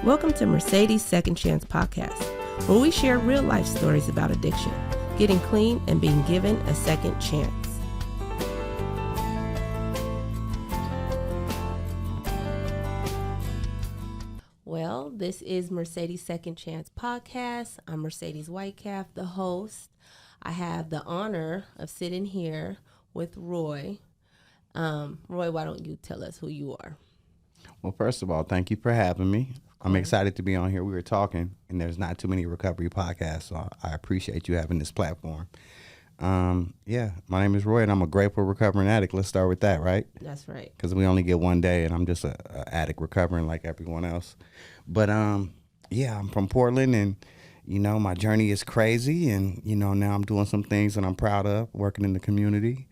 Welcome to Mercedes Second Chance Podcast, where we share real life stories about addiction, getting clean, and being given a second chance. Well, this is Mercedes Second Chance Podcast. I'm Mercedes Whitecalf, the host. I have the honor of sitting here with Roy. Roy, why don't you tell us who you are? Well, first of all, thank you for having me. I'm excited to be on here. We were talking, and there's not too many recovery podcasts, so I appreciate you having this platform. My name is Roy, and I'm a grateful recovering addict. Let's start with that, right? That's right. Because we only get one day, and I'm just a addict recovering like everyone else. But, I'm from Portland, and, my journey is crazy, and, now I'm doing some things that I'm proud of, working in the community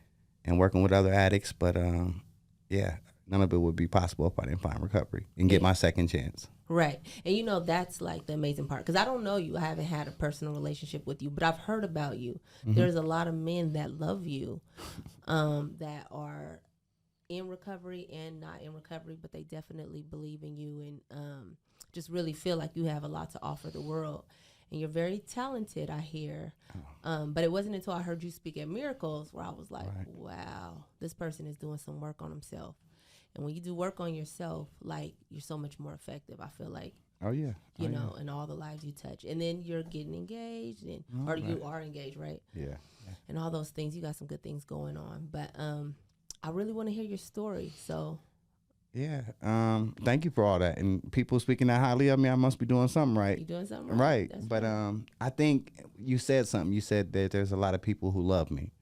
and working with other addicts. But, none of it would be possible if I didn't find recovery and get my second chance. Right. And that's like the amazing part, because I don't know you. I haven't had a personal relationship with you, but I've heard about you. Mm-hmm. There's a lot of men that love you that are in recovery and not in recovery, but they definitely believe in you and just really feel like you have a lot to offer the world. And you're very talented, I hear. But it wasn't until I heard you speak at Miracles where I was like, wow, this person is doing some work on himself. And when you do work on yourself, like, you're so much more effective, I feel like. Oh, yeah. And all the lives you touch. And then you're getting engaged, and you are engaged, right? Yeah. And all those things. You got some good things going on. But I really want to hear your story, so. Yeah. Thank you for all that. And people speaking that highly of me, I must be doing something right. You doing something right. That's but right. I think you said something. You said that there's a lot of people who love me.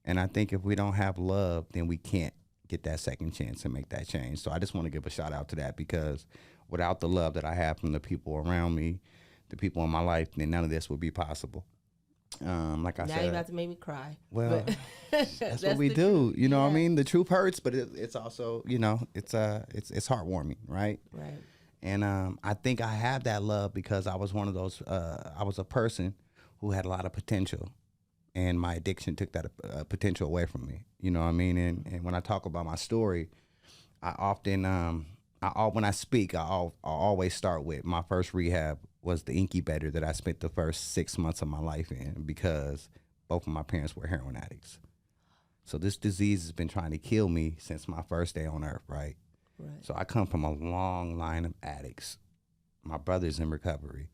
And I think if we don't have love, then we can't get that second chance and make that change. So I just want to give a shout out to that, because without the love that I have from the people around me, the people in my life, then none of this would be possible. Like I said, now you're about to make me cry. Well, that's what we do. You know what I mean? The truth hurts, but it's also, it's heartwarming, right? Right. And I think I have that love because I was one of those. I was a person who had a lot of potential, and my addiction took that potential away from me. You know what I mean? And when I talk about my story, I often, when I speak, I always start with my first rehab was the incubator that I spent the first 6 months of my life in, because both of my parents were heroin addicts. So this disease has been trying to kill me since my first day on earth, right? Right. So I come from a long line of addicts. My brother's in recovery.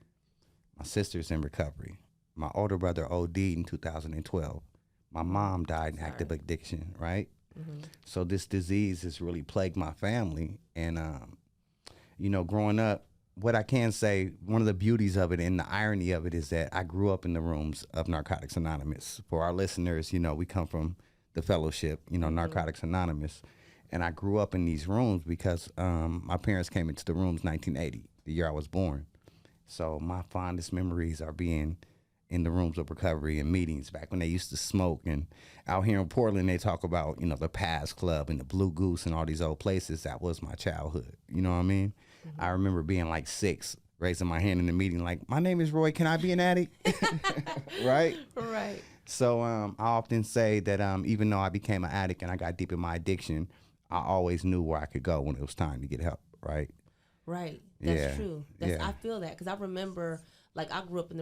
My sister's in recovery. My older brother OD'd in 2012. My mom died in active addiction, right? Mm-hmm. So this disease has really plagued my family. And, growing up, what I can say, one of the beauties of it and the irony of it is that I grew up in the rooms of Narcotics Anonymous. For our listeners, we come from the fellowship, Narcotics Anonymous. And I grew up in these rooms because my parents came into the rooms 1980, the year I was born. So my fondest memories are being in the rooms of recovery and meetings back when they used to smoke. And out here in Portland, they talk about, the Paz Club and the Blue Goose and all these old places. That was my childhood. You know what I mean? Mm-hmm. I remember being like 6, raising my hand in the meeting, like, my name is Roy, can I be an addict? Right? Right. So I often say that even though I became an addict and I got deep in my addiction, I always knew where I could go when it was time to get help, right? Right. That's true. I feel that, because I remember, like, I grew up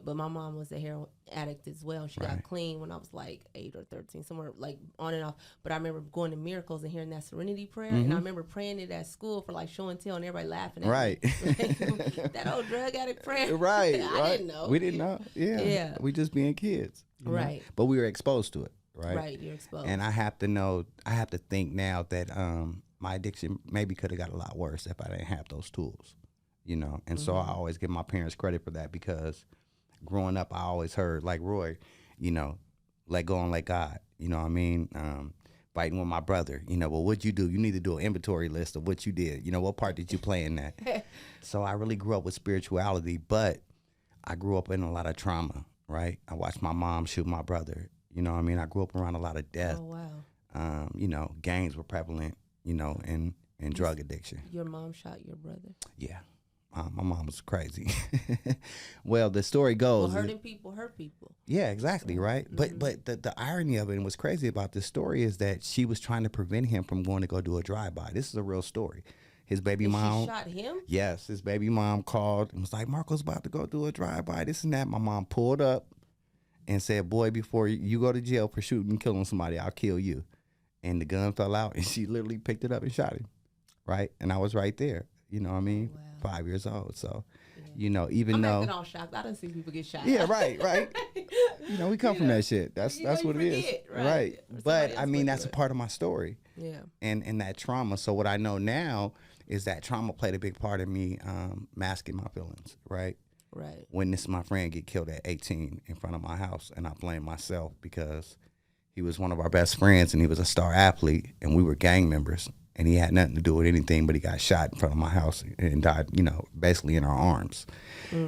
but my mom was a heroin addict as well. She got clean when I was like 8 or 13, somewhere like on and off. But I remember going to Miracles and hearing that Serenity prayer. Mm-hmm. And I remember praying it at school for like show and tell, and everybody laughing at me. Like, that old drug addict prayer. Right. I didn't know. We didn't know. Yeah. We just being kids. Right. But we were exposed to it. Right. Right. You're exposed. And I have to think now that my addiction maybe could have got a lot worse if I didn't have those tools. And mm-hmm. so I always give my parents credit for that, because growing up, I always heard, like Roy, let go and let God, you know what I mean? Fighting with my brother, well, what'd you do? You need to do an inventory list of what you did. What part did you play in that? So I really grew up with spirituality, but I grew up in a lot of trauma, right? I watched my mom shoot my brother. You know what I mean? I grew up around a lot of death. Oh, wow. Gangs were prevalent, and drug addiction. Your mom shot your brother? Yeah. My mom was crazy. Well, the story goes. Well, hurting people hurt people. Yeah, exactly, right? Mm-hmm. But the irony of it, and what's crazy about this story, is that she was trying to prevent him from going to go do a drive-by. This is a real story. His baby And mom. She shot him? Yes, his baby mom called and was like, Marco's about to go do a drive-by, this and that. My mom pulled up and said, boy, before you go to jail for shooting and killing somebody, I'll kill you. And the gun fell out, and she literally picked it up and shot him, right? And I was right there, you know what I mean? Wow. 5 years old, so, you know, even though... I'm not shocked. I done see people get shot. Yeah, right. You know, we come from that shit. That's what it is. Right. But, I mean, that's a part of my story. Yeah. And that trauma. So what I know now is that trauma played a big part in me masking my feelings, right? Right. Witnessed my friend get killed at 18 in front of my house, and I blamed myself because he was one of our best friends and he was a star athlete, and we were gang members, and he had nothing to do with anything, but he got shot in front of my house and died, you know, basically in our arms.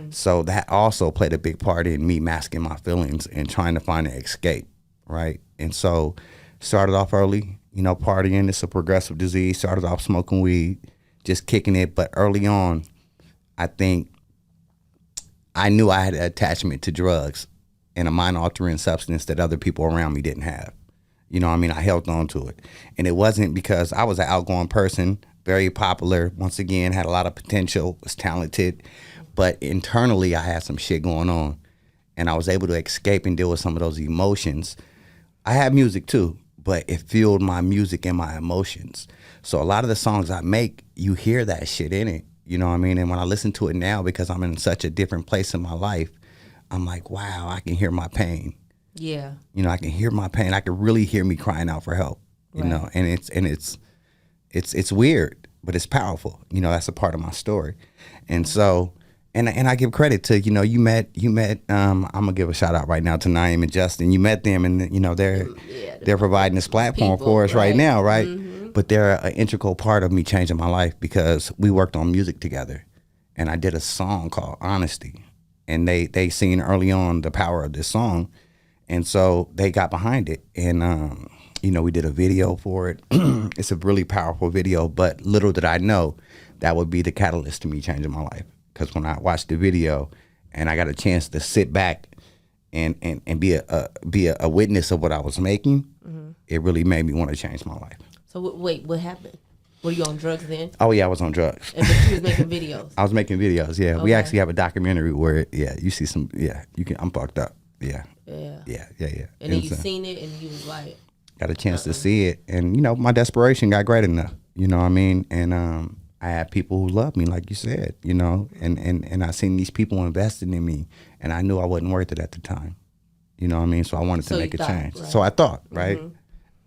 So that also played a big part in me masking my feelings and trying to find an escape, right? And so started off early, you know, partying. It's a progressive disease. Started off smoking weed, just kicking it. But early on, I think I knew I had an attachment to drugs and a mind-altering substance that other people around me didn't have. You know what I mean? I held on to it. And it wasn't because I was an outgoing person, very popular, once again, had a lot of potential, was talented. But internally, I had some shit going on. And I was able to escape and deal with some of those emotions. I had music too, but it fueled my music and my emotions. So a lot of the songs I make, you hear that shit in it. You know what I mean? And when I listen to it now, because I'm in such a different place in my life, I'm like, wow, I can hear my pain. Yeah. You know, I can hear my pain. I can really hear me crying out for help. You know, and it's weird, but it's powerful. You know, that's a part of my story. And so, and I give credit to, you know, you met I'm gonna give a shout out right now to Naeem and Justin. You met them, and you know they're providing this platform for us right now, right? But they're an integral part of me changing my life because we worked on music together, and I did a song called Honesty, and they seen early on the power of this song, and so they got behind it, and you know, we did a video for it. It's a really powerful video, but little did I know that would be the catalyst to me changing my life. Because when I watched the video and I got a chance to sit back and be a witness of what I was making, it really made me want to change my life. So wait, what happened? Were you on drugs then? Oh yeah, I was on drugs. And but you was making videos. I was making videos. Yeah, Okay. We actually have a documentary where you see some. Yeah, you can. I'm fucked up. Yeah. Yeah. And then you seen it and you was like, got a chance to see it, and you know my desperation got great enough. You know what I mean? And I had people who loved me, like you said, you know, and I seen these people investing in me, and I knew I wasn't worth it at the time. You know what I mean? So I wanted to make a change. Right? So I thought, right?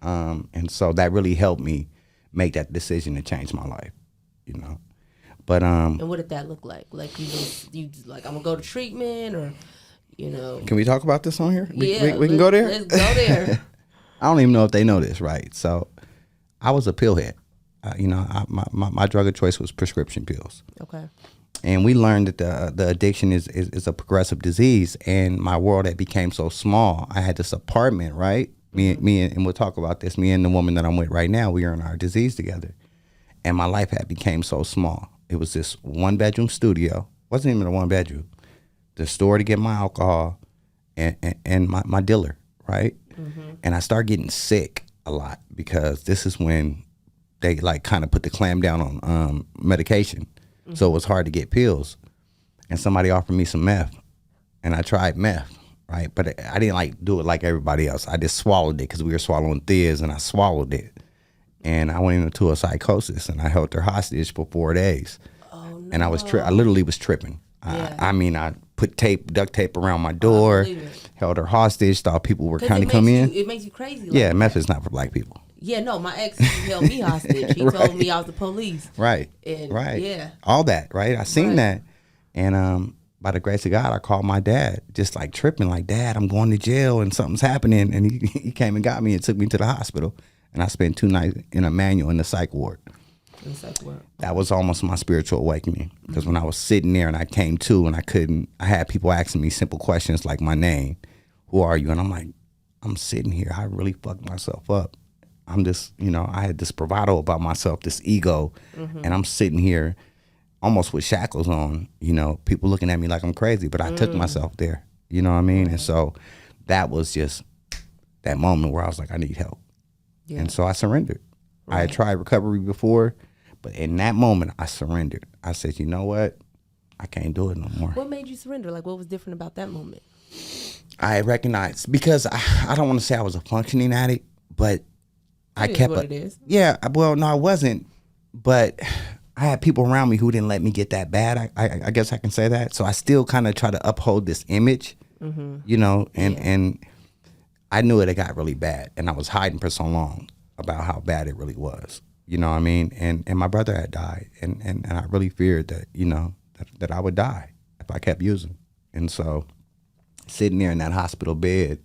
And so that really helped me make that decision to change my life, you know. But and what did that look like? Like you just like, I'm gonna go to treatment, or you know. Can we talk about this on here? We can go there? Let's go there. I don't even know if they know this, right? So I was a pill head. You know, my drug of choice was prescription pills. Okay. And we learned that the addiction is a progressive disease. And my world had became so small. I had this apartment, right? Me and we'll talk about this. Me and the woman that I'm with right now, we are in our disease together. And my life had became so small. It was this 1-bedroom studio. Wasn't even a 1-bedroom. The store to get my alcohol and my dealer, right? And I started getting sick a lot because this is when they like kind of put the clamp down on medication. So it was hard to get pills. And somebody offered me some meth, and I tried meth, right? But I didn't like do it like everybody else. I just swallowed it because we were swallowing Thiz, and I swallowed it. And I went into a psychosis, and I held her hostage for 4 days. Oh, no. And I literally was tripping. Yeah. I mean, I put duct tape around my door, held her hostage, thought people were trying to come in. It makes you crazy. Yeah, meth is not for black people. Yeah, no, my ex held me hostage. He told me I was the police. Right. And, right. Yeah. All that, right? I seen that. And by the grace of God, I called my dad, just like tripping, like, Dad, I'm going to jail and something's happening. And he came and got me and took me to the hospital. And I spent 2 nights in a manual in the psych ward. That was almost my spiritual awakening. Because when I was sitting there and I came to and I had people asking me simple questions like my name, who are you? And I'm like, I'm sitting here. I really fucked myself up. I'm just, you know, I had this bravado about myself, this ego, and I'm sitting here almost with shackles on, you know, people looking at me like I'm crazy, but I took myself there, you know what I mean? And so that was just that moment where I was like, I need help. Yeah. And so I surrendered. I had tried recovery before, But in that moment, I surrendered. I said, you know what? I can't do it no more. What made you surrender? Like, what was different about that moment? I recognized, because I don't want to say I was a functioning addict, but I kept what it is. Yeah, well, no, I wasn't, but I had people around me who didn't let me get that bad. I guess I can say that. So I still kind of try to uphold this image, you know, and I knew it got really bad, and I was hiding for so long about how bad it really was. You know what I mean? And my brother had died, and I really feared that, you know, that I would die if I kept using. And so sitting there in that hospital bed,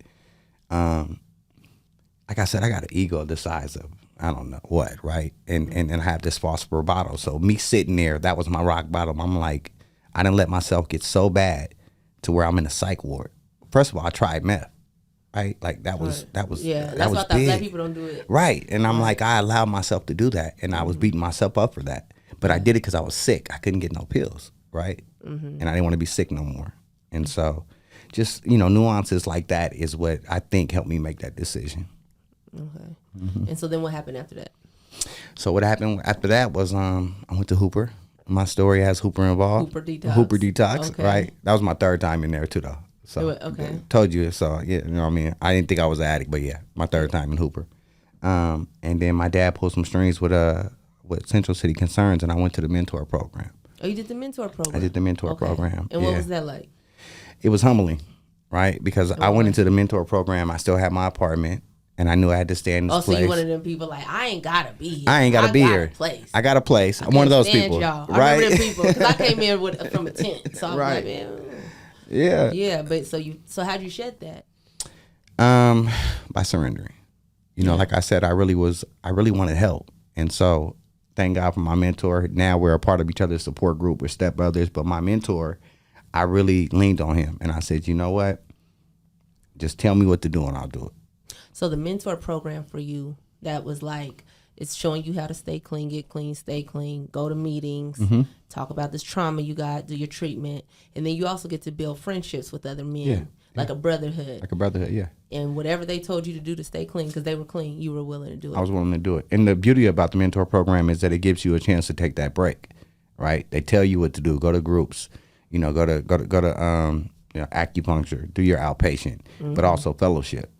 like I said, I got an ego the size of I don't know what, right? And I have this false bravado. So me sitting there, that was my rock bottom. I'm like, I didn't let myself get so bad to where I'm in a psych ward. First of all, I tried meth, right? Like that was that's was why I thought big. black people don't do it. Right. And I'm like, I allowed myself to do that, and I was beating myself up for that. But I did it because I was sick. I couldn't get no pills, right? And I didn't want to be sick no more. And so just, you know, nuances like that is what I think helped me make that decision. Okay. And so then what happened after that? So what happened after that was I went to Hooper. My story has Hooper involved. Hooper Detox, okay. Right? That was my third time in there too, though. So okay. Told you. So yeah, you know what I mean? I didn't think I was an addict, but yeah, my third time in Hooper. And then my dad pulled some strings with Central City Concerns, and I went to the mentor program. Oh, you did the mentor program? I did the mentor program. And what was that like? It was humbling, right? Because I went into the mentor program. I still had my apartment, and I knew I had to stay in this place. So you one of them people like, I ain't gotta be here. I ain't gotta be here. I got a place. I'm one of those people, y'all. right? I remember them people because I came in from a tent, so I was Right. like, man. Yeah. Yeah, but so how'd you shed that? By surrendering. You know, like I said, I really wanted help, and so thank God for my mentor. Now we're a part of each other's support group. We're stepbrothers, but my mentor, I really leaned on him, and I said, you know what? Just tell me what to do, and I'll do it. So the mentor program for you, that was like, it's showing you how to stay clean, get clean, stay clean, go to meetings, talk about this trauma you got, do your treatment, and then you also get to build friendships with other men, like a brotherhood. Like a brotherhood, yeah. And whatever they told you to do to stay clean, because they were clean, you were willing to do it. I was willing to do it. And the beauty about the mentor program is that it gives you a chance to take that break, right? They tell you what to do. Go to groups, you know, go to you know, acupuncture, do your outpatient, but also fellowship.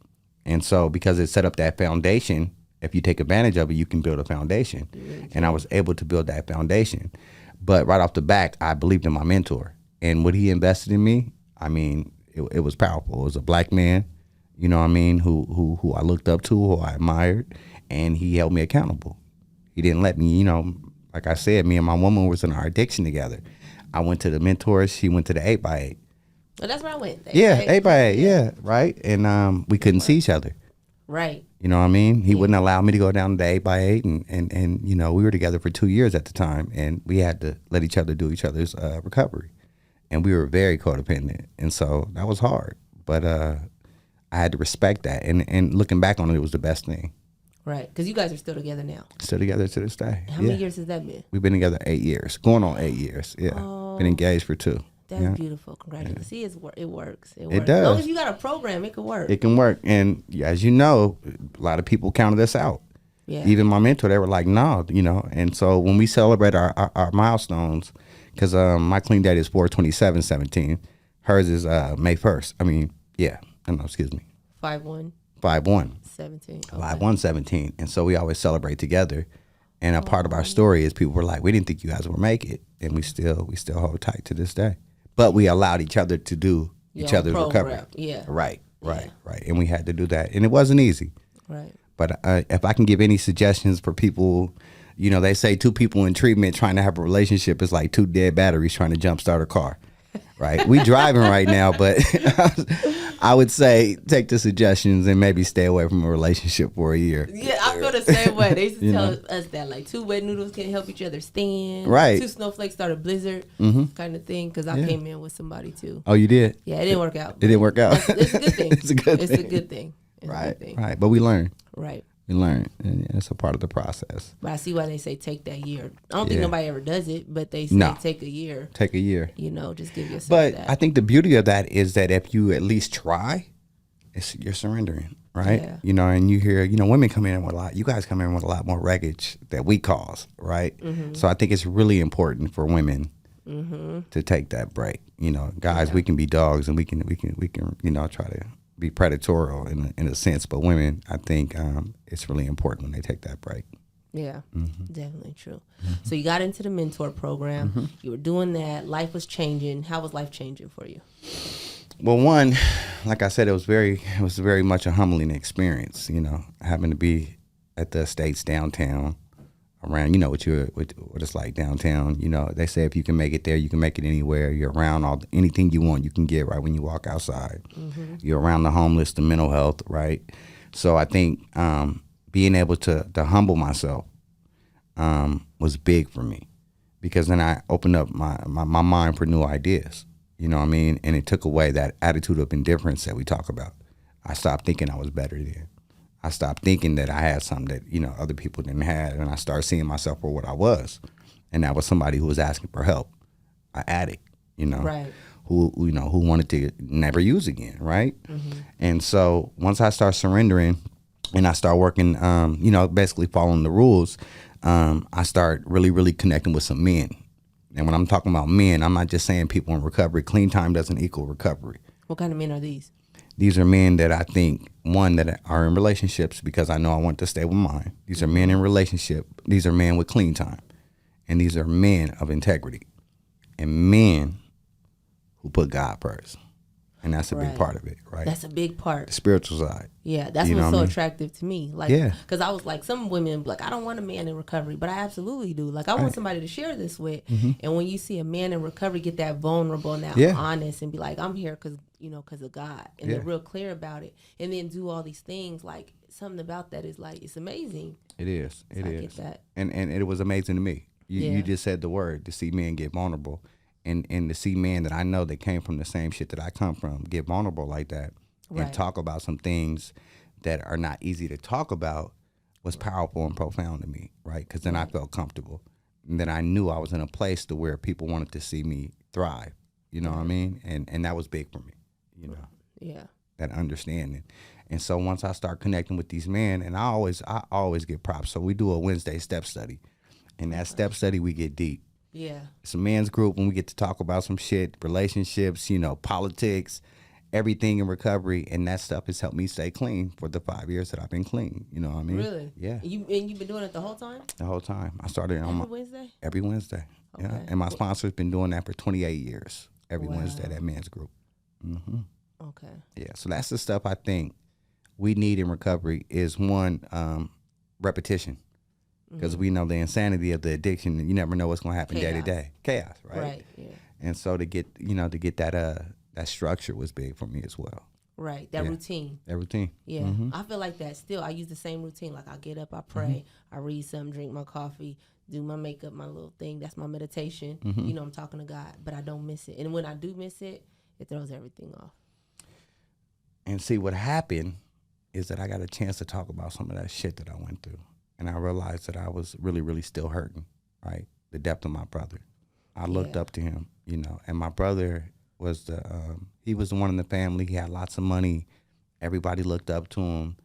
And so because it set up that foundation, if you take advantage of it, you can build a foundation. And I was able to build that foundation. But right off the bat, I believed in my mentor. And what he invested in me, I mean, it was powerful. It was a black man, you know what I mean, who I looked up to, who I admired, and he held me accountable. He didn't let me, you know, like I said, me and my woman was in our addiction together. I went to the mentors, she went to the 8x8. Well, that's where I went. 8x8, yeah, right? And we couldn't see each other. Right. You know what I mean? He wouldn't allow me to go down to the 8x8, and you know, we were together for 2 years at the time, and we had to let each other do each other's recovery. And we were very codependent, and so that was hard. But I had to respect that, and looking back on it, it was the best thing. Right, because you guys are still together now. Still together to this day. How many years has that been? We've been together 8 years, going on 8 years. Yeah, been engaged for 2. That's beautiful. Congratulations. See, it works. It works. It does. As long as you got a program, it can work. It can work, and as you know, a lot of people counted us out. Yeah. Even my mentor, they were like, no, you know. And so when we celebrate our milestones, because my clean date is 4/27/17, hers is May 1st. I mean, yeah, no, excuse me. 5/1. 5/1. 17. 5/1/17, and so we always celebrate together. And a part of our story is people were like, we didn't think you guys would make it, and we still hold tight to this day. But we allowed each other to do each other's recovery. Yeah. Right. And we had to do that, and it wasn't easy. Right. But if I can give any suggestions for people, you know, they say 2 people in treatment trying to have a relationship is like 2 dead batteries trying to jumpstart a car, right? We driving right now, but I would say take the suggestions and maybe stay away from a relationship for a year. Yeah, I feel the same way. They used to tell us that like 2 wet noodles can't help each other stand. Right. 2 snowflakes start a blizzard kind of thing, because I came in with somebody too. Oh, you did? Yeah, it didn't work out. It didn't work out. It's a good thing. It's a good thing. It's a good thing. Right. But we learn. Right. We learn, and it's a part of the process. But I see why they say take that year. I don't think nobody ever does it, but they say take a year. Take a year. You know, just give yourself But that. I think the beauty of that is that if you at least try, you're surrendering, right? Yeah. You know, and you hear, women come in with you guys come in with a lot more wreckage that we cause, right? So I think it's really important for women to take that break. Guys, we can be dogs and we can, try to be predatorial in a sense, but women, I think it's really important when they take that break. Yeah, definitely true. So you got into the mentor program. You were doing that. Life was changing. How was life changing for you? Well, one, like I said, it was very much a humbling experience. Having to be at the estates downtown, around, what it's like downtown. They say if you can make it there, you can make it anywhere. You're around anything you want, you can get right when you walk outside. You're around the homeless, the mental health, right? So I think being able to humble myself was big for me, because then I opened up my mind for new ideas. You know what I mean? And it took away that attitude of indifference that we talk about. I stopped thinking I was better than. I stopped thinking that I had something that, other people didn't have. And I started seeing myself for what I was. And that was somebody who was asking for help, an addict, right. who wanted to never use again, right? And so once I started surrendering and I started working, basically following the rules, I started really, really connecting with some men. And when I'm talking about men, I'm not just saying people in recovery. Clean time doesn't equal recovery. What kind of men are these? These are men that I think, one, that are in relationships because I know I want to stay with mine. These are men in relationship. These are men with clean time. And these are men of integrity. And men who put God first. And that's a big part of it, right? That's a big part. The spiritual side. Yeah, that's what's so attractive to me. Like, yeah. Because I was like, some women, like, I don't want a man in recovery, but I absolutely do. Like, I want somebody to share this with. And when you see a man in recovery get that vulnerable and that honest and be like, I'm here because of God. And they're real clear about it. And then do all these things, like, something about that is like, it's amazing. It is. So I get that. And it was amazing to me. You just said the word, to see men get vulnerable. And to see men that I know that came from the same shit that I come from get vulnerable like that and talk about some things that are not easy to talk about was powerful and profound to me, right? Because then I felt comfortable. And then I knew I was in a place to where people wanted to see me thrive, you know what I mean? And that was big for me, Yeah. that understanding. And so once I start connecting with these men, and I always get props. So we do a Wednesday step study. And that step study, we get deep. Yeah. It's a men's group when we get to talk about some shit, relationships, politics, everything in recovery. And that stuff has helped me stay clean for the 5 years that I've been clean. You know what I mean? Really? Yeah. You've been doing it the whole time? The whole time. I started on Wednesday? Every Wednesday. Okay. Yeah. And my sponsor's been doing that for 28 years. Every Wednesday, that men's group. Okay. Yeah. So that's the stuff I think we need in recovery is one, repetition. Because we know the insanity of the addiction, you never know what's going to happen day to day. Chaos, right? Right. Yeah. And so to get that structure was big for me as well. Right. That routine. That routine. Yeah. I feel like that still. I use the same routine. Like I get up, I pray, I read something, drink my coffee, do my makeup, my little thing. That's my meditation. I'm talking to God, but I don't miss it. And when I do miss it, it throws everything off. And see, what happened is that I got a chance to talk about some of that shit that I went through. And I realized that I was really, really still hurting, right? The depth of my brother. I looked up to him, and my brother was he was the one in the family. He had lots of money. Everybody looked up to him,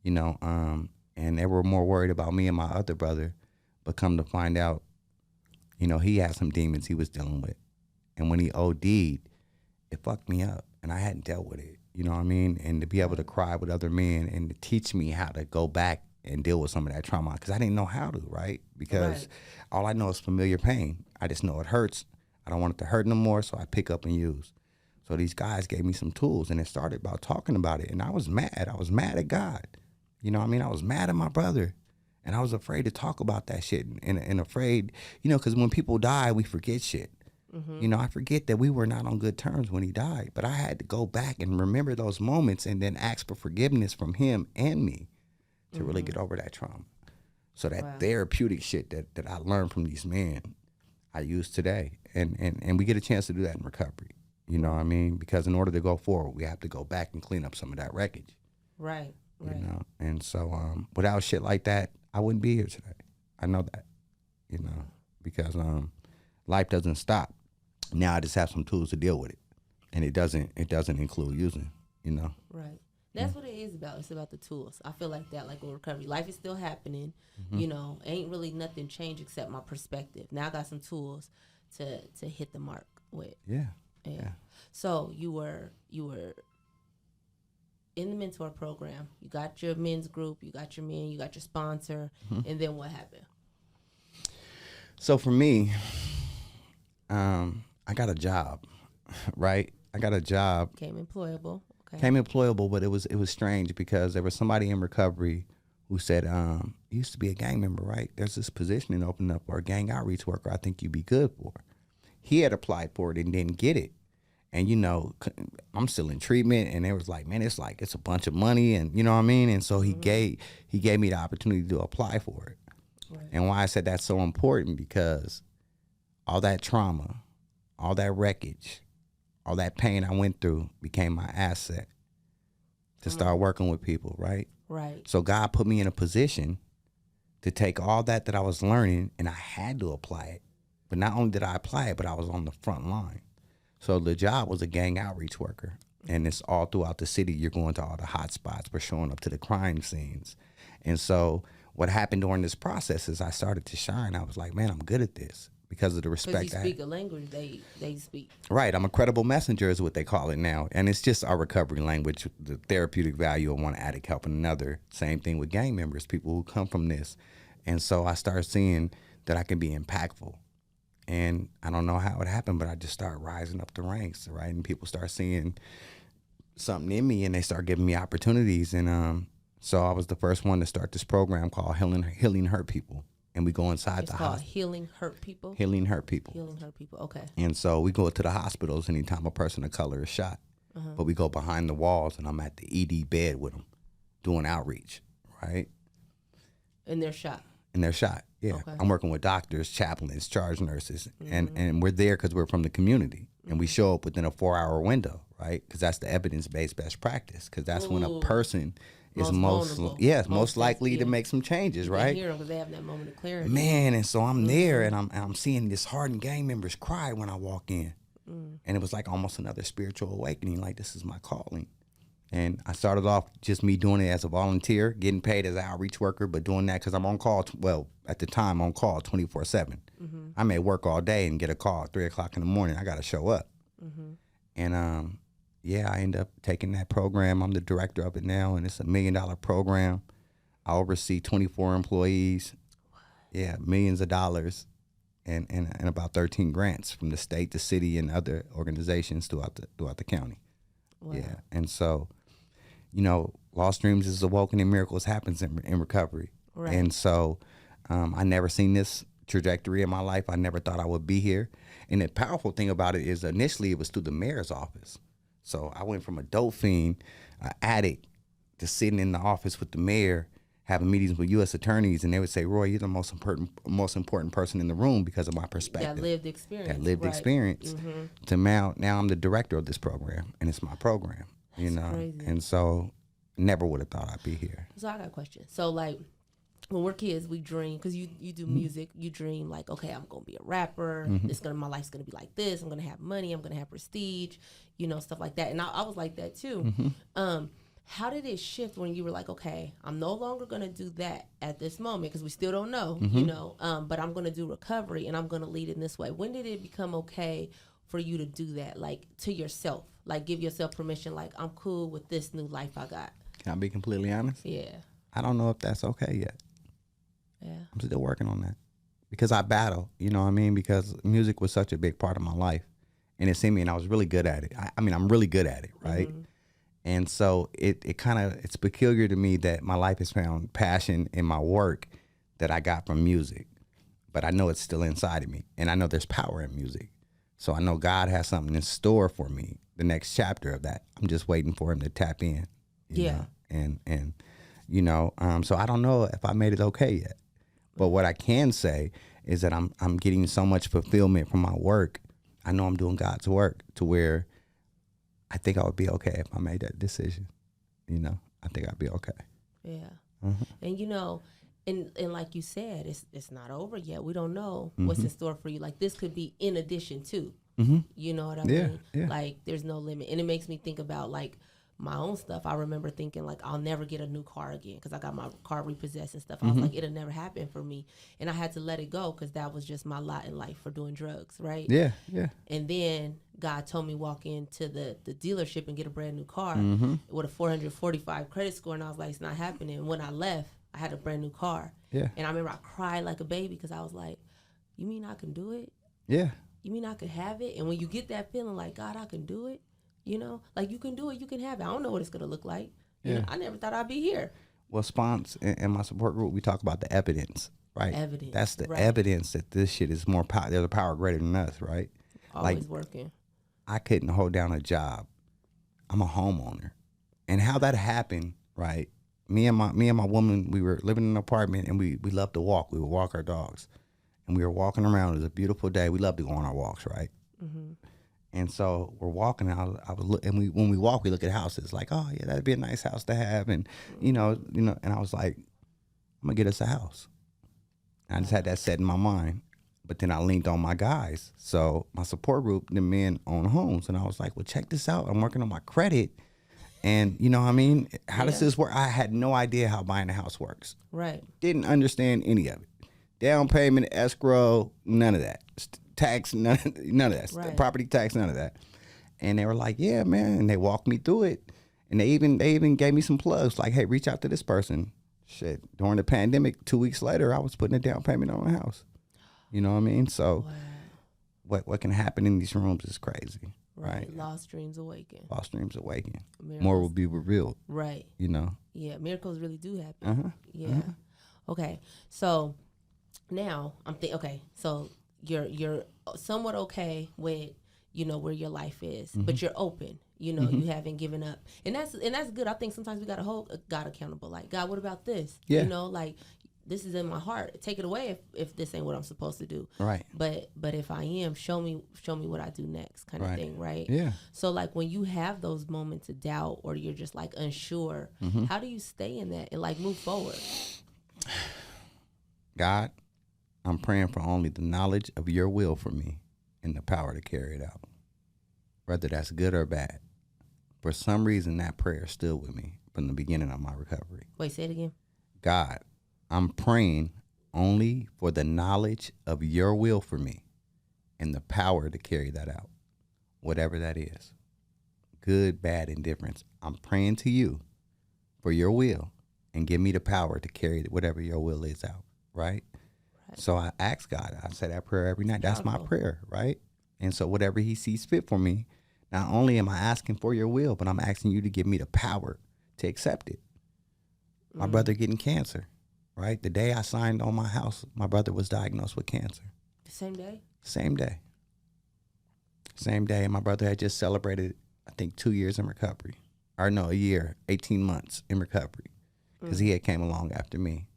and they were more worried about me and my other brother. But come to find out, he had some demons he was dealing with. And when he OD'd, it fucked me up. And I hadn't dealt with it, you know what I mean? And to be able to cry with other men and to teach me how to go back and deal with some of that trauma, because I didn't know how to, right? Because all I know is familiar pain. I just know it hurts. I don't want it to hurt no more, so I pick up and use. So these guys gave me some tools, and it started about talking about it, and I was mad. I was mad at God. You know what I mean? I was mad at my brother, and I was afraid to talk about that shit, and afraid, because when people die, we forget shit. I forget that we were not on good terms when he died, but I had to go back and remember those moments and then ask for forgiveness from him and me to really get over that trauma. So that therapeutic shit that I learned from these men, I use today. And we get a chance to do that in recovery. You know what I mean? Because in order to go forward, we have to go back and clean up some of that wreckage. Right. And so without shit like that, I wouldn't be here today. I know that, because life doesn't stop. Now I just have some tools to deal with it. And it doesn't include using, Right. That's what it is about. It's about the tools. I feel like that, like with recovery. Life is still happening. You know, ain't really nothing changed except my perspective. Now I got some tools to hit the mark with. Yeah. So you were in the mentor program. You got your men's group. You got your men. You got your sponsor. And then what happened? So for me, I got a job, right? I got a job. Came employable. Okay. Came employable, but it was strange because there was somebody in recovery who said, you used to be a gang member, right? There's this position opened up for a gang outreach worker I think you'd be good for. He had applied for it and didn't get it. And, you know, I'm still in treatment, and it was like, man, it's a bunch of money, and you know what I mean? And so he gave me the opportunity to apply for it. Right. And why I said that's so important, because all that trauma, all that wreckage, all that pain I went through became my asset to start working with people, right? Right. So God put me in a position to take all that I was learning, and I had to apply it. But not only did I apply it, but I was on the front line. So the job was a gang outreach worker, and it's all throughout the city. You're going to all the hot spots. We're showing up to the crime scenes. And so what happened during this process is I started to shine. I was like, man, I'm good at this because of the respect I had. Because you speak a language they speak. Right. I'm a credible messenger is what they call it now. And it's just our recovery language, the therapeutic value of one addict helping another. Same thing with gang members, people who come from this. And so I started seeing that I can be impactful. And I don't know how it happened, but I just started rising up the ranks, right? And people start seeing something in me, and they start giving me opportunities. And so I was the first one to start this program called Healing Hurt People. And we go inside it's the called hospital. Healing Hurt People? Healing Hurt People. Healing Hurt People, okay. And so we go to the hospitals anytime a person of color is shot. But we go behind the walls, and I'm at the ED bed with them doing outreach, right? And they're shot? And they're shot. Yeah, okay. I'm working with doctors, chaplains, charge nurses, and we're there because we're from the community, and we show up within a 4-hour window, right? Because that's the evidence-based best practice. Because that's when a person is most likely to make some changes, right? Hear them because they have that moment of clarity. Man, and so I'm there, and I'm seeing this hardened gang members cry when I walk in, and it was like almost another spiritual awakening. Like, this is my calling. And I started off just me doing it as a volunteer, getting paid as an outreach worker, but doing that because I'm on call, at the time, on call 24/7. I may work all day and get a call at 3 o'clock in the morning. I got to show up. And, I end up taking that program. I'm the director of it now, and it's $1 million program. I oversee 24 employees. Yeah, millions of dollars, and about 13 grants from the state, the city, and other organizations throughout the county. Wow. Yeah, and so, you know, lost dreams is awoken and miracles happens in recovery. Right. And so I never seen this trajectory in my life. I never thought I would be here. And the powerful thing about it is initially it was through the mayor's office. So I went from a dope fiend, an addict, to sitting in the office with the mayor, having meetings with U.S. attorneys, and they would say, Roy, you're the most important person in the room because of my perspective. That lived experience. To now I'm the director of this program, and it's my program. That's crazy. And so never would have thought I'd be here. So I got a question. So, like, when we're kids, we dream, because you do music, you dream like, okay, I'm going to be a rapper. My life's going to be like this. I'm going to have money. I'm going to have prestige, stuff like that. And I was like that too. How did it shift when you were like, okay, I'm no longer going to do that at this moment because we still don't know, but I'm going to do recovery and I'm going to lead in this way. When did it become okay for you to do that, like, to yourself? Like, give yourself permission, like, I'm cool with this new life I got. Can I be completely honest? Yeah. I don't know if that's okay yet. Yeah. I'm still working on that because I battle, you know what I mean? Because music was such a big part of my life, and it's in me, and I was really good at it. I'm really good at it, right? And so it's peculiar to me that my life has found passion in my work that I got from music, but I know it's still inside of me, and I know there's power in music. So I know God has something in store for me, the next chapter of that. I'm just waiting for him to tap in. You know? So I don't know if I made it okay yet. But what I can say is that I'm getting so much fulfillment from my work. I know I'm doing God's work to where I think I would be okay if I made that decision. I think I'd be okay. Yeah. And and like you said, it's not over yet. We don't know what's in store for you. Like, this could be in addition to. You know what I mean? Yeah. Like, there's no limit. And it makes me think about, like, my own stuff, I remember thinking like I'll never get a new car again because I got my car repossessed and stuff. I was like, it'll never happen for me, and I had to let it go because that was just my lot in life for doing drugs, right? Yeah. And then God told me walk into the dealership and get a brand new car with a 445 credit score, and I was like, it's not happening. When I left, I had a brand new car. Yeah. And I remember I cried like a baby because I was like, you mean I can do it? Yeah. You mean I could have it? And when you get that feeling like, God, I can do it, you know, like you can do it, you can have it. I don't know what it's going to look like. You know, I never thought I'd be here. Well, Spons and my support group, we talk about the evidence, right? Evidence. That's the evidence that this shit is more power. There's a power greater than us, right? Always working. I couldn't hold down a job. I'm a homeowner. And how that happened, right? Me and my woman, we were living in an apartment, and we loved to walk. We would walk our dogs. And we were walking around. It was a beautiful day. We love to go on our walks, right? And so we're walking. And I was look, and when we walk, we look at houses. Like, oh yeah, that'd be a nice house to have. And you know. And I was like, I'm gonna get us a house. And I just had that set in my mind. But then I leaned on my guys. So my support group, the men own homes, and I was like, well, check this out. I'm working on my credit. And you know what I mean? How does this work? I had no idea how buying a house works. Right. Didn't understand any of it. Down payment, escrow, none of that. Tax, none of that. Right. Property tax, none of that. And they were like, yeah, man. And they walked me through it. And they even gave me some plugs like, hey, reach out to this person. Shit. During the pandemic, 2 weeks later, I was putting a down payment on a house. You know what I mean? So what can happen in these rooms is crazy. Right. Lost dreams awaken. Lost dreams awaken. Miracles. More will be revealed. Right. You know? Yeah. Miracles really do happen. Yeah. Okay. So now I'm thinking, okay, so you're somewhat okay with, you know, where your life is, but you're open, you know, you haven't given up. And that's good. I think sometimes we got to hold God accountable. Like, God, what about this? Yeah. You know, like, this is in my heart. Take it away if this ain't what I'm supposed to do. Right. But if I am, show me what I do next, kind of thing, right? Yeah. So like when you have those moments of doubt or you're just like unsure, how do you stay in that and like move forward? God, I'm praying for only the knowledge of your will for me and the power to carry it out, whether that's good or bad. For some reason, that prayer stood with me from the beginning of my recovery. Wait, say it again. God, I'm praying only for the knowledge of your will for me and the power to carry that out, whatever that is. Good, bad, indifference. I'm praying to you for your will and give me the power to carry whatever your will is out, right? So I ask God, I say that prayer every night. That's my prayer, right? And so whatever he sees fit for me, not only am I asking for your will, but I'm asking you to give me the power to accept it. My brother getting cancer. Right? The day I signed on my house, my brother was diagnosed with cancer. The same day? Same day. Same day. And my brother had just celebrated, I think, 2 years in recovery. Or no, a year, 18 months in recovery. Because he had came along after me.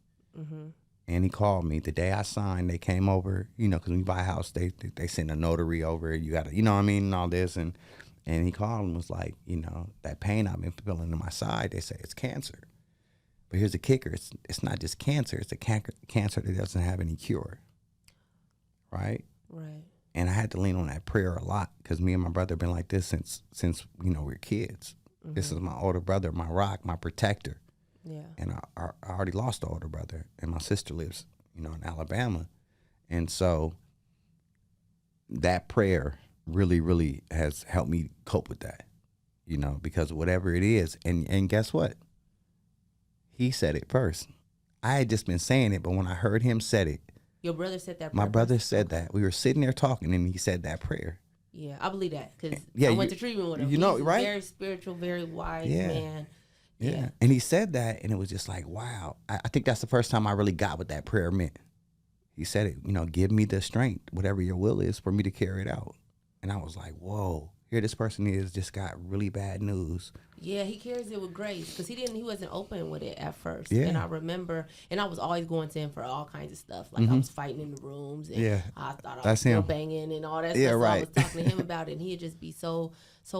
And he called me. The day I signed, they came over, you know, because when you buy a house, they send a notary over. You got to, you know what I mean, and all this. And he called and was like, you know, that pain I've been feeling in my side, they say it's cancer. But here's the kicker. It's not just cancer. It's a cancer that doesn't have any cure. Right? Right. And I had to lean on that prayer a lot because me and my brother have been like this since you know, we were kids. This is my older brother, my rock, my protector. Yeah. And I already lost an older brother. And my sister lives, you know, in Alabama. And so that prayer really, really has helped me cope with that. You know, because whatever it is. And guess what? He said it first. I had just been saying it, but when I heard him said it. Your brother said that prayer? My brother said okay. that. We were sitting there talking, and he said that prayer. Yeah, I believe that because I went to treatment with him. You know, He's right? Very spiritual, very wise man. Yeah. And he said that, and it was just like, wow. I think that's the first time I really got what that prayer meant. He said it, you know, give me the strength, whatever your will is, for me to carry it out. And I was like, whoa. Here this person is, just got really bad news. Yeah, he carries it with grace because he wasn't open with it at first. Yeah. And I remember, and I was always going to him for all kinds of stuff. Like I was fighting in the rooms and I thought I was still banging and all that stuff. So I was talking to him about it and he'd just be so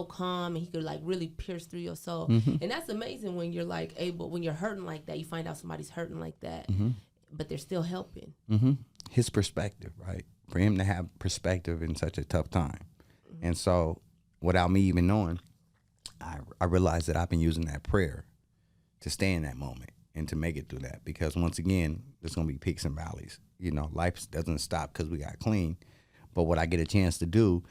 calm and he could like really pierce through your soul. And that's amazing when you're like when you're hurting like that, you find out somebody's hurting like that, but they're still helping. His perspective, right? For him to have perspective in such a tough time. And so, without me even knowing, I realized that I've been using that prayer to stay in that moment and to make it through that, because once again, there's going to be peaks and valleys. You know, life doesn't stop because we got clean. But what I get a chance to do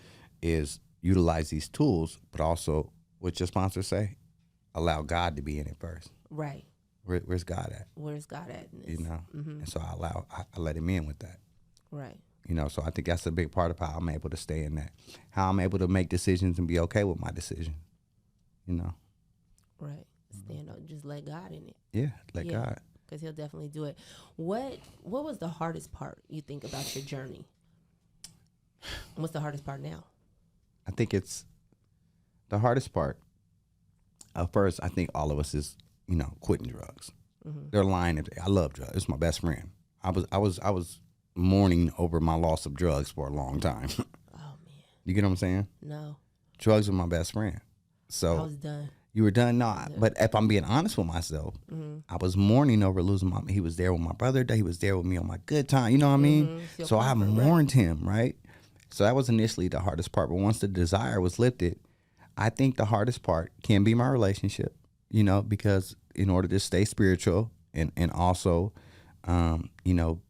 is utilize these tools, but also, what your sponsor say, allow God to be in it first. Right. Where's God at? Where's God at in this? You know, Mm-hmm. and so I let him in with that. Right. You know, so I think that's a big part of how I'm able to stay in that, how I'm able to make decisions and be okay with my decision. You know. Right. Stand up. Just let God in it. Yeah, let God. Because he'll definitely do it. What was the hardest part you think about your journey? What's the hardest part now? I think it's the hardest part. First, I think all of us is, you know, quitting drugs. Mm-hmm. They're lying. I love drugs. It's my best friend. I was mourning over my loss of drugs for a long time. Oh man. You get what I'm saying? No. Drugs were my best friend. So I was done. You were done? No. But if I'm being honest with myself, I was mourning over losing my. He was there with my brother. He was there with me on my good time. You know what I mean? So I mourned him, right? So that was initially the hardest part. But once the desire was lifted, I think the hardest part can be my relationship, you know, because in order to stay spiritual and also, you know,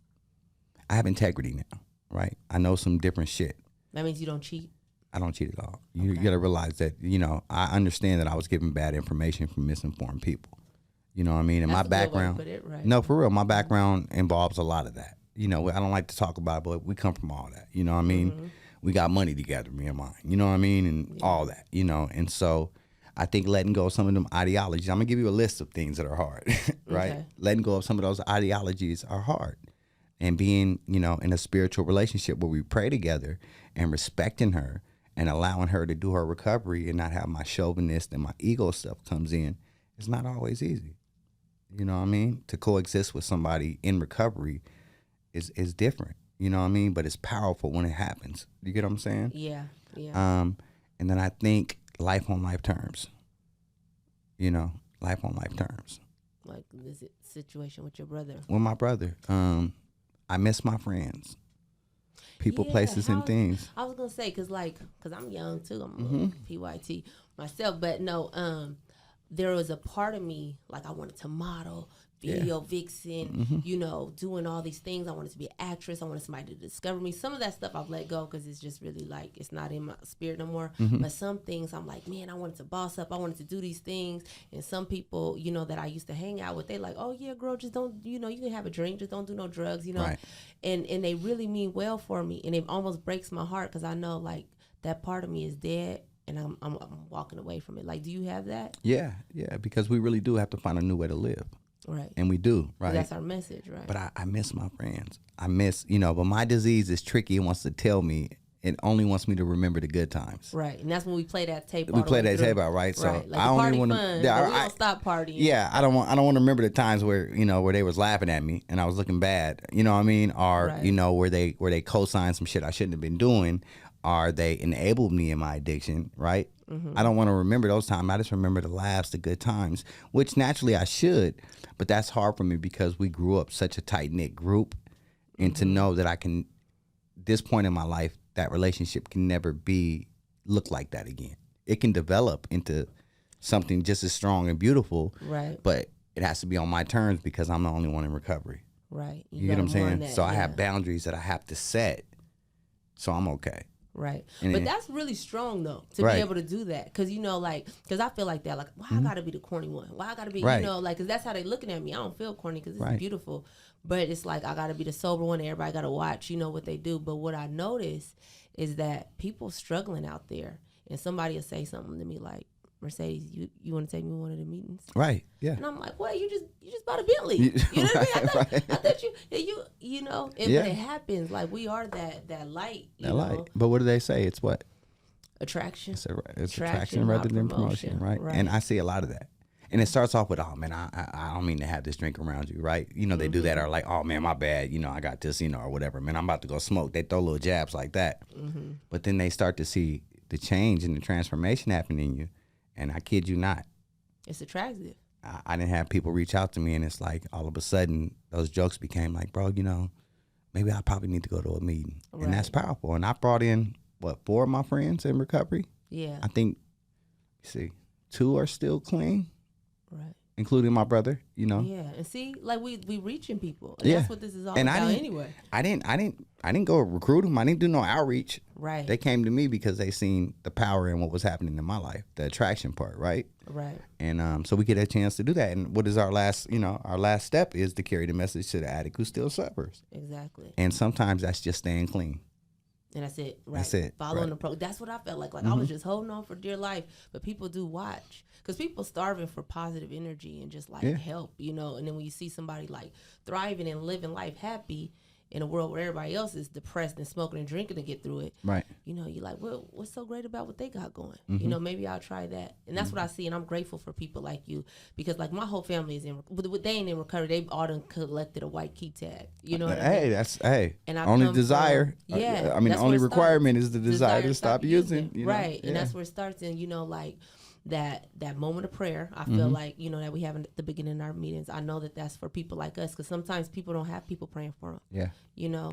I have integrity now, right? I know some different shit. That means you don't cheat? I don't cheat at all. You got to realize that, you know, I understand that I was giving bad information from misinformed people. You know what I mean? And That's my background, good way to put it, right. No, for real, my background involves a lot of that. You know, I don't like to talk about it, but we come from all that. You know what I mean? Mm-hmm. We got money together, me and mine. You know what I mean? And all that, you know. And so I think letting go of some of them ideologies, I'm going to give you a list of things that are hard, right? Okay. Letting go of some of those ideologies are hard. And being, you know, in a spiritual relationship where we pray together and respecting her and allowing her to do her recovery and not have my chauvinist and my ego stuff comes in, it's not always easy. You know what I mean? To coexist with somebody in recovery is different. You know what I mean? But it's powerful when it happens. You get what I'm saying? Yeah, yeah. And then I think life on life terms. You know, life on life terms. Like this situation with your brother. With my brother. I miss my friends. People, places, and things. I was gonna say, cause I'm young too. I'm PYT myself, but no. There was a part of me like I wanted to model, video vixen, you know, doing all these things. I wanted to be an actress. I wanted somebody to discover me. Some of that stuff I've let go because it's just really like it's not in my spirit no more. But some things I'm like, man, I wanted to boss up. I wanted to do these things. And some people, you know, that I used to hang out with, they like, oh yeah, girl, just don't, you know, you can have a drink, just don't do no drugs, you know. Right. And they really mean well for me. And it almost breaks my heart because I know like that part of me is dead. And I'm walking away from it. Like, do you have that? Yeah, because we really do have to find a new way to live. Right. And we do, right? That's our message, right? But I miss my friends. I miss, you know, but my disease is tricky. It wants to tell me, it only wants me to remember the good times. Right. And that's when we play that tape. We play that tape out, right? So right. Like I don't even want to. We don't stop partying. Yeah, I don't want to remember the times where, you know, where they was laughing at me and I was looking bad. You know what I mean? Or you know, where they co-signed some shit I shouldn't have been doing. Or they enabled me in my addiction, right? I don't want to remember those times. I just remember the laughs, the good times, which naturally I should. But that's hard for me because we grew up such a tight-knit group. And to know that I can, this point in my life, that relationship can never look like that again. It can develop into something just as strong and beautiful. Right. But it has to be on my terms because I'm the only one in recovery. Right. You get what I'm saying? So I have boundaries that I have to set. So I'm okay. Right. But that's really strong, though, to be able to do that. Because, you know, like, because I feel like that. Like, why I got to be the corny one? Why I got to be, you know, like, because that's how they looking at me. I don't feel corny because it's beautiful. But it's like, I got to be the sober one. Everybody got to watch, you know, what they do. But what I notice is that people struggling out there. And somebody will say something to me like, Mercedes, you want to take me to one of the meetings? Right. Yeah. And I'm like, well, you just bought a Bentley. You know what I mean? I thought you know, but it happens. Like we are that light. That light. But what do they say? It's what? Attraction. It's attraction rather than promotion, right? And I see a lot of that. And it starts off with, oh man, I don't mean to have this drink around you, right? You know, they do that, or like, oh man, my bad, you know, I got this, you know, or whatever. Man, I'm about to go smoke. They throw little jabs like that. But then they start to see the change and the transformation happening in you. And I kid you not. It's attractive. I didn't have people reach out to me, and it's like all of a sudden those jokes became like, bro, you know, maybe I probably need to go to a meeting. Right. And that's powerful. And I brought in, 4 of my friends in recovery? Yeah. I think, see, 2 are still clean, Right. including my brother. You know. Yeah, and see, like we reaching people, and Yeah. that's what this is all And about anyway. I didn't go recruit them. I didn't do no outreach. Right. They came to me because they seen the power in what was happening in my life, the attraction part, right? Right. And so we get a chance to do that. And what is our last step is to carry the message to the addict who still suffers. Exactly. And sometimes that's just staying clean. And that's it. Right. That's it. Following Right. the pro. That's what I felt like. Like I was just holding on for dear life. But people do watch. Because people starving for positive energy and just like help, you know. And then when you see somebody like thriving and living life happy in a world where everybody else is depressed and smoking and drinking to get through it. Right. You know, you're like, well, what's so great about what they got going? You know, maybe I'll try that. And that's what I see. And I'm grateful for people like you. Because like my whole family is they ain't in recovery. They all done collected a white key tag. You know what I mean? That's And I only come desire. from- yeah. I mean, the that's only where it requirement starts. is the desire to stop using. You know? Right. Yeah. And that's where it starts. And, you know, like that moment of prayer, I feel like, you know, that we have at the beginning of our meetings. I know that that's for people like us because sometimes people don't have people praying for them. Yeah. You know,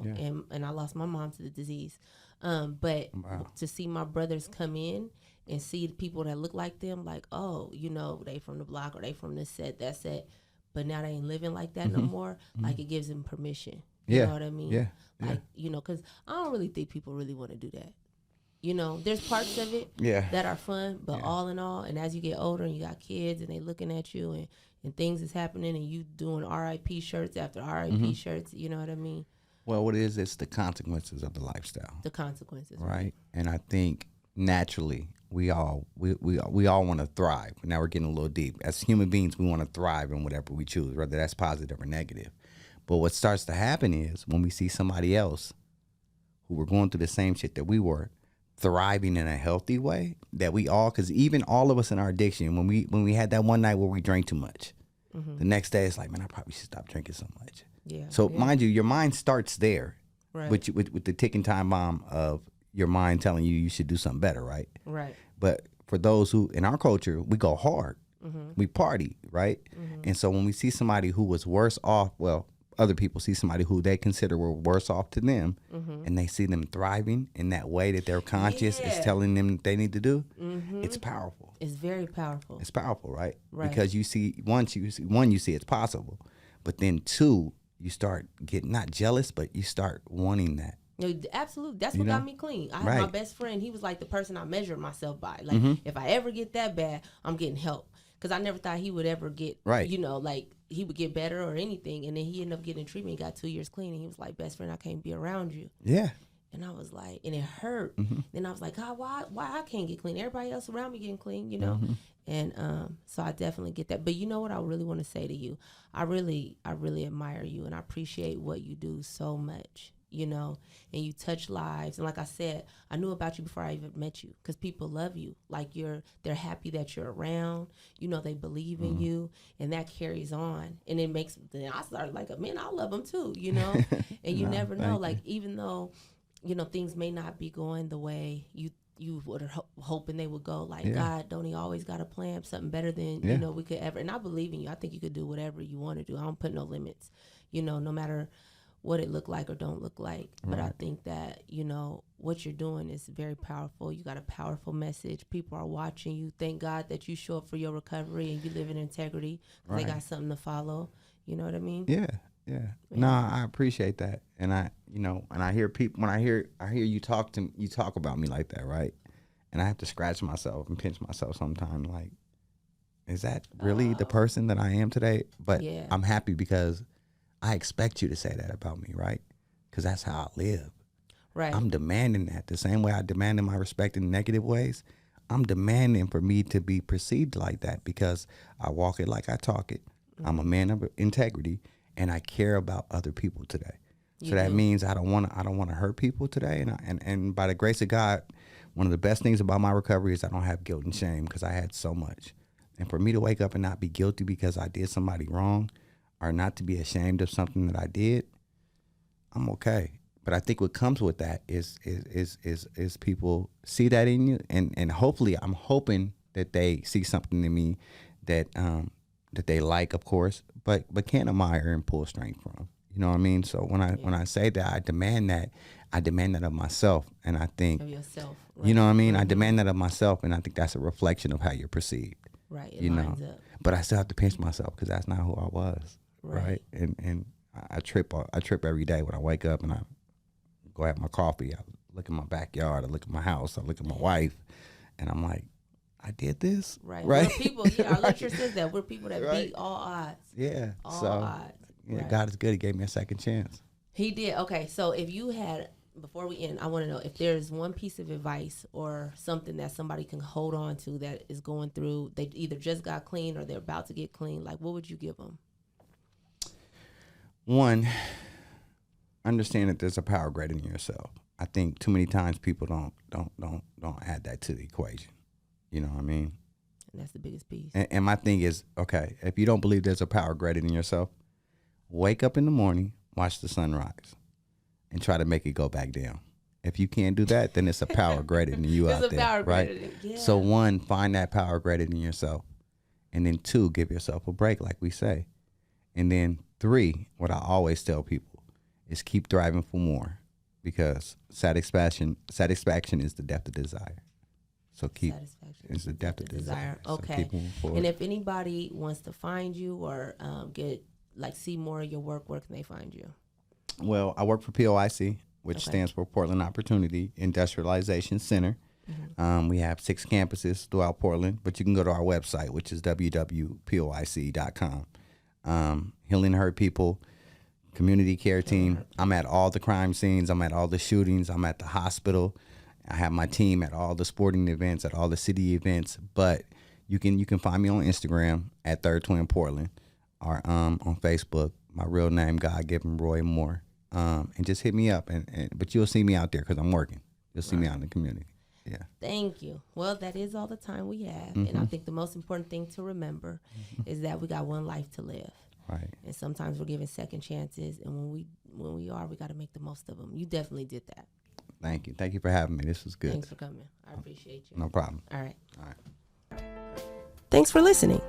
and I lost my mom to the disease. But to see my brothers come in and see the people that look like them, like, oh, you know, they from the block or they from this set, that set, but now they ain't living like that no more. Like it gives them permission. You know what I mean? Yeah. Like, you know, because I don't really think people really want to do that. You know, there's parts of it that are fun, but all in all, and as you get older and you got kids and they looking at you and things is happening and you doing RIP shirts after RIP shirts, you know what I mean? Well, what it is, it's the consequences of the lifestyle. The consequences. Right. And I think naturally we all want to thrive. Now we're getting a little deep. As human beings, we want to thrive in whatever we choose, whether that's positive or negative. But what starts to happen is when we see somebody else who were going through the same shit that we were, thriving in a healthy way, that we all, because even all of us in our addiction, when we had that one night where we drank too much, the next day it's like, man, I probably should stop drinking so much. Yeah. So mind you, your mind starts there, Right. with the ticking time bomb of your mind telling you should do something better, right? Right. But for those who, in our culture, we go hard, we party, right? And so when we see somebody who was worse off, well, other people see somebody who they consider were worse off to them, and they see them thriving in that way that their conscience is telling them that they need to do, it's powerful. It's very powerful. It's powerful, right? Right. Because you see, you see it's possible, but then 2, you start getting not jealous, but you start wanting that. No, absolutely. That's what got me clean. I had my best friend. He was like the person I measured myself by. Like, if I ever get that bad, I'm getting help. Because I never thought he would ever get, you know, like, he would get better or anything. And then he ended up getting treatment. He got 2 years clean. And he was like, best friend, I can't be around you. Yeah. And I was like, and it hurt. Then I was like, God, why I can't get clean? Everybody else around me getting clean, you know? And so I definitely get that. But you know what I really want to say to you? I really admire you, and I appreciate what you do so much, you know? And you touch lives. And like I said, I knew about you before I even met you because people love you. Like they're happy that you're around. You know, they believe in you, and that carries on. And it makes, then I started like, man, I love them too, you know? And you never know. Like, even though, you know, things may not be going the way you were hoping they would go. Like, God, don't he always got a plan, something better than, you know, we could ever. And I believe in you. I think you could do whatever you want to do. I don't put no limits, you know, no matter what it look like or don't look like. But I think that, you know, what you're doing is very powerful. You got a powerful message. People are watching you. Thank God that you show up for your recovery and you live in integrity. They got something to follow. You know what I mean? Yeah. Yeah. No, I appreciate that. And I hear people, when I hear you talk about me like that, right? And I have to scratch myself and pinch myself sometimes, like, is that really the person that I am today? But I'm happy because I expect you to say that about me, right? Because that's how I live. Right. I'm demanding that the same way I demanded my respect in negative ways. I'm demanding for me to be perceived like that because I walk it like I talk it. I'm a man of integrity. And I care about other people today. So that means I don't want to hurt people today. And by the grace of God, one of the best things about my recovery is I don't have guilt and shame because I had so much. And for me to wake up and not be guilty because I did somebody wrong, or not to be ashamed of something that I did, I'm okay. But I think what comes with that is people see that in you, and hopefully I'm hoping that they see something in me that they like, of course, but can't admire and pull strength from. You know what I mean? So when I say that, I demand that of myself, and I think of yourself. Right. You know what I mean? I demand that of myself, and I think that's a reflection of how you're perceived. Right. It you know, lines up. but I still have to pinch myself because that's not who I was. Right. And I trip every day when I wake up and I go have my coffee. I look at my backyard. I look at my house. I look at my wife, and I'm like, I did this. Right. Right. We're people. Yeah. Our lecture says that we're people that beat all odds. Yeah. All odds. Yeah. Right. God is good. He gave me a second chance. He did. Okay. So if you had, before we end, I want to know if there's one piece of advice or something that somebody can hold on to that is going through, they either just got clean or they're about to get clean. Like, what would you give them? One, understand that there's a power greater than yourself. I think too many times people don't add that to the equation. You know what I mean? And that's the biggest piece. And my thing is, okay, if you don't believe there's a power greater than yourself, wake up in the morning, watch the sunrise, and try to make it go back down. If you can't do that, then it's a power greater than you out there, right? So one, find that power greater than yourself. And then two, give yourself a break, like we say. And then three, what I always tell people is keep thriving for more, because satisfaction is the depth of desire. So it's the depth of desire. Okay. So keep moving forward. And if anybody wants to find you or see more of your work, where can they find you? Well, I work for POIC, which stands for Portland Opportunity Industrialization Center. Mm-hmm. We have 6 campuses throughout Portland, but you can go to our website, which is www.poic.com. Healing Hurt People, community care team. I'm at all the crime scenes. I'm at all the shootings. I'm at the hospital. I have my team at all the sporting events, at all the city events. But you can find me on Instagram at Third Twin Portland, or on Facebook, my real name, God Given Roy Moore. And just hit me up. But you'll see me out there because I'm working. You'll see me out in the community. Yeah. Thank you. Well, that is all the time we have. Mm-hmm. And I think the most important thing to remember is that we got one life to live. Right. And sometimes we're given second chances. And when we got to make the most of them. You definitely did that. Thank you. Thank you for having me. This was good. Thanks for coming. I appreciate you. No problem. All right. All right. Thanks for listening.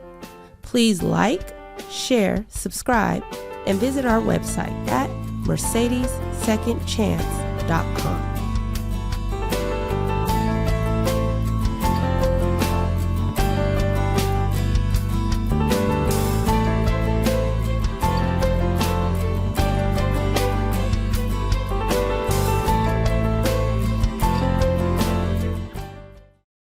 Please like, share, subscribe, and visit our website at mercedessecondchance.com.